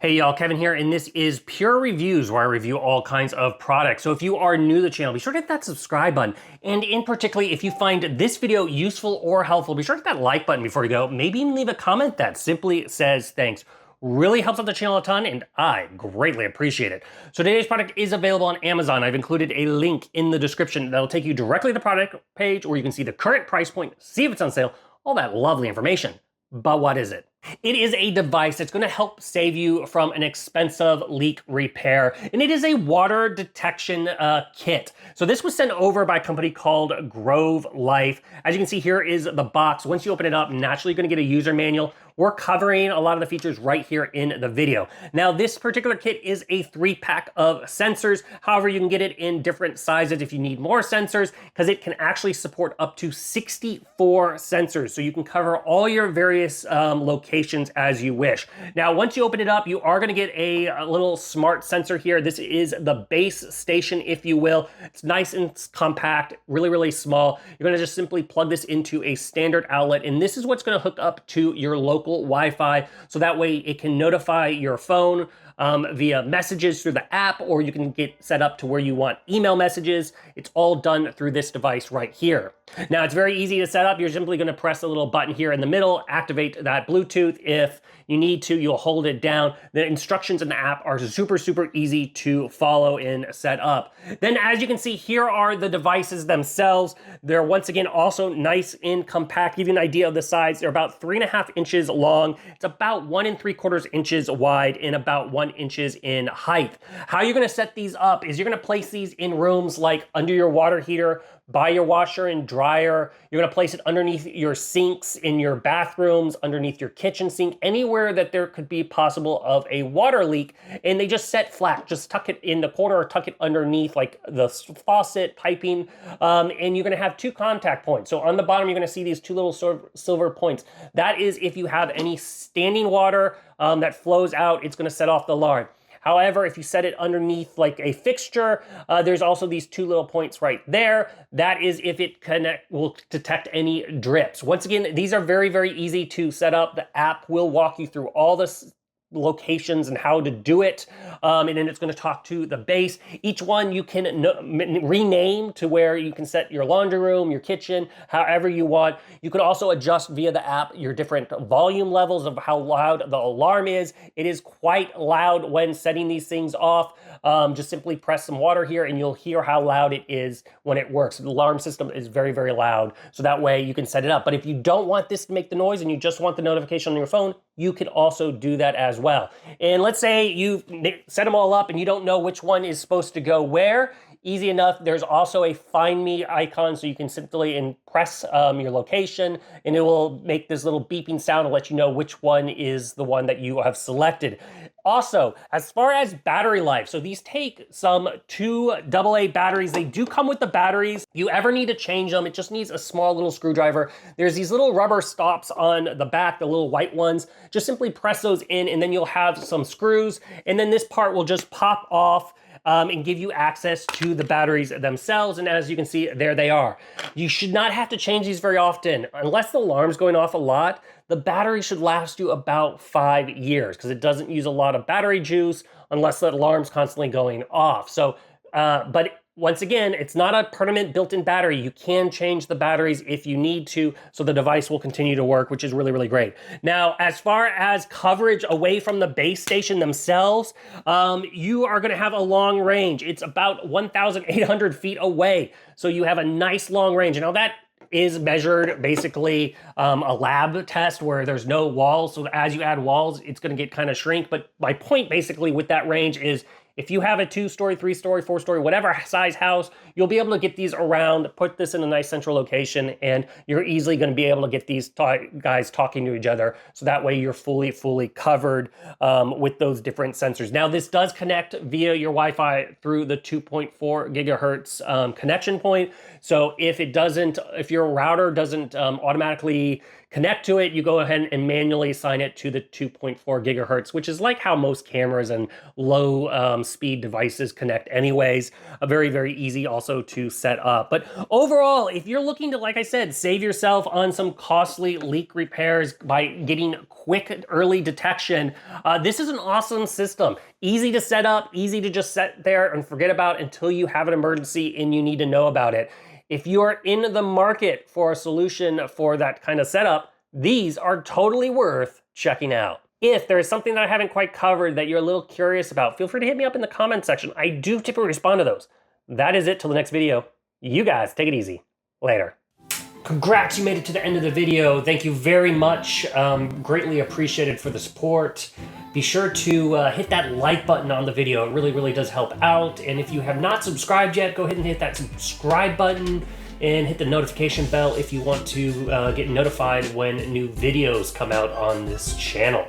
Hey y'all, Kevin here, and this is Pure Reviews, where I review all kinds of products. So if you are new to the channel, be sure to hit that subscribe button. And in particular, if you find this video useful or helpful, be sure to hit that like button before you go. Maybe even leave a comment that simply says thanks. Really helps out the channel a ton, and I greatly appreciate it. So today's product is available on Amazon. I've included a link in the description that'll take you directly to the product page, where you can see the current price point, see if it's on sale, all that lovely information. But what is it? It is a device that's going to help save you from an expensive leak repair, and it is a water detection kit. So this was sent over by a company called GoveeLife. As you can see, here is the box. Once you open it up, naturally you're going to get a user manual. We're covering a lot of the features right here in the video. Now, this particular kit is a 3-pack of sensors. However, you can get it in different sizes if you need more sensors, because it can actually support up to 64 sensors. So you can cover all your various locations as you wish. Now, once you open it up, you are going to get a little smart sensor here. This is the base station, if you will. It's nice and compact, really, really small. You're going to just simply plug this into a standard outlet, and this is what's going to hook up to your local Wi-Fi, so that way it can notify your phone via messages through the app, or you can get set up to where you want email messages. It's all done through this device right here. Now, it's very easy to set up. You're simply going to press a little button here in the middle, activate that Bluetooth. If you need to, you'll hold it down. The instructions in the app are super, super easy to follow and set up. Then, as you can see, here are the devices themselves. They're once again also nice and compact. Give you an idea of the size. They're about 3.5 inches long. It's about 1 3/4 inches wide and about 1 inches in height. How you're going to set these up is you're going to place these in rooms like under your water heater, by your washer and dryer. You're going to place it underneath your sinks in your bathrooms, underneath your kitchen sink, anywhere that there could be possible of a water leak. And they just set flat. Just tuck it in the corner or tuck it underneath like the faucet piping. And you're going to have 2 contact points. So on the bottom, you're going to see these 2 little silver points. That is if you have any standing water that flows out, it's going to set off the alarm. However, if you set it underneath like a fixture, there's also these 2 little points right there. That is if it will detect any drips. Once again, these are very, very easy to set up. The app will walk you through all the locations and how to do it, and then it's going to talk to the base. Each one you can rename to where you can set your laundry room, your kitchen, however you want. You could also adjust via the app your different volume levels of how loud the alarm is. It is quite loud when setting these things off. Just simply press some water here and you'll hear how loud it is when it works. The alarm system is very, very loud, so that way you can set it up. But if you don't want this to make the noise and you just want the notification on your phone, you can also do that as well. And let's say you set them all up and you don't know which one is supposed to go where. Easy enough. There's also a find me icon, so you can simply press your location and it will make this little beeping sound to let you know which one is the one that you have selected. Also, as far as battery life, so these take some 2 AA batteries. They do come with the batteries. You ever need to change them, it just needs a small little screwdriver. There's these little rubber stops on the back, the little white ones. Just simply press those in and then you'll have some screws, and then this part will just pop off and give you access to the batteries themselves. And as you can see, there they are. You should not have to change these very often. Unless the alarm's going off a lot, the battery should last you about 5 years because it doesn't use a lot of battery juice unless the alarm's constantly going off. So, but once again, it's not a permanent built-in battery. You can change the batteries if you need to, so the device will continue to work, which is really, really great. Now, as far as coverage away from the base station themselves, you are gonna have a long range. It's about 1,800 feet away. So you have a nice long range. Now that is measured basically a lab test where there's no walls. So as you add walls, it's gonna get kind of shrink. But my point basically with that range is if you have a 2-story, 3-story, 4-story, whatever size house, you'll be able to get these around, put this in a nice central location, and you're easily going to be able to get these guys talking to each other. So that way you're fully covered with those different sensors. Now, this does connect via your Wi-Fi through the 2.4 gigahertz connection point. So if your router doesn't automatically connect to it, you go ahead and manually assign it to the 2.4 gigahertz, which is like how most cameras and low speed devices connect anyways. Very, very easy also to set up. But overall, if you're looking to, like I said, save yourself on some costly leak repairs by getting quick early detection, this is an awesome system. Easy to set up, easy to just set there and forget about until you have an emergency and you need to know about it. If you're in the market for a solution for that kind of setup, these are totally worth checking out. If there is something that I haven't quite covered that you're a little curious about, feel free to hit me up in the comment section. I do typically respond to those. That is it till the next video. You guys take it easy. Later. Congrats, you made it to the end of the video. Thank you very much. Greatly appreciated for the support. Be sure to hit that like button on the video. It really, really does help out. And if you have not subscribed yet, go ahead and hit that subscribe button and hit the notification bell if you want to get notified when new videos come out on this channel.